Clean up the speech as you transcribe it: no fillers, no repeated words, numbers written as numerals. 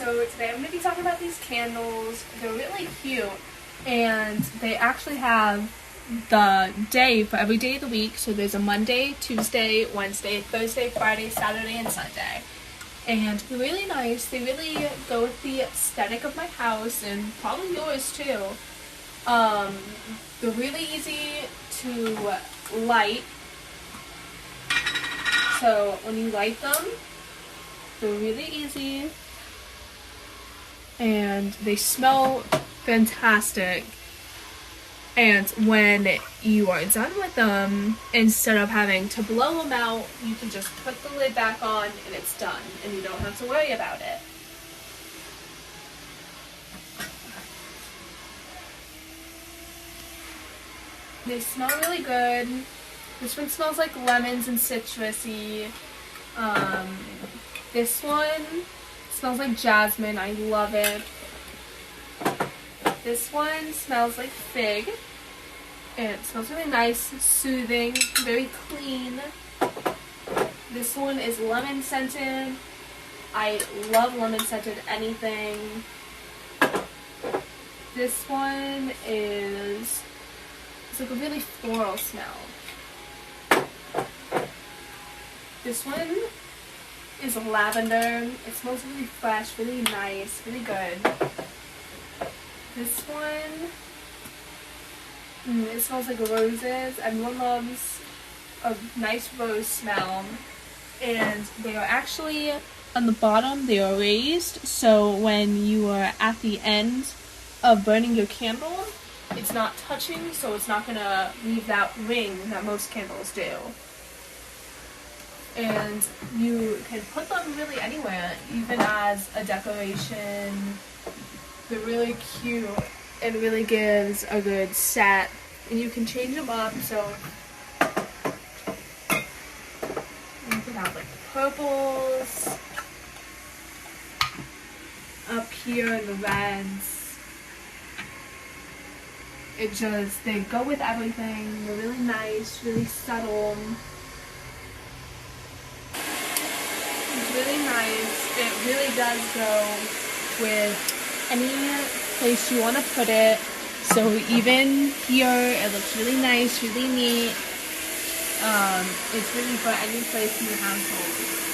So today I'm going to be talking about these candles. They're really cute, and they actually have the day for every day of the week. So there's a Monday, Tuesday, Wednesday, Thursday, Friday, Saturday, and Sunday. And they're really nice. They really go with the aesthetic of my house and probably yours too. They're really easy to light. So when you light them, they're really easy. And they smell fantastic. And when you are done with them, instead of having to blow them out, you can just put the lid back on and it's done. And you don't have to worry about it. They smell really good. This one smells like lemons and citrusy. This one smells like jasmine. I love it. This one smells like fig. And it smells really nice, soothing, very clean. This one is lemon scented. I love lemon scented anything. This one is, it's like a really floral smell. This one is lavender. It smells really fresh, really nice, really good. This one, it smells like roses. Everyone loves a nice rose smell. And they are actually, on the bottom, they are raised. So when you are at the end of burning your candle, it's not touching, so it's not going to leave that ring that most candles do. And you can put them really anywhere, even as a decoration. They're really cute. It really gives a good set. And you can change them up, so you can have like purples. Up here, the reds. It just, they go with everything. They're really nice, really subtle. It's really nice. It really does go with any place you want to put it. So even here, it looks really nice, really neat. It's really for any place in your household.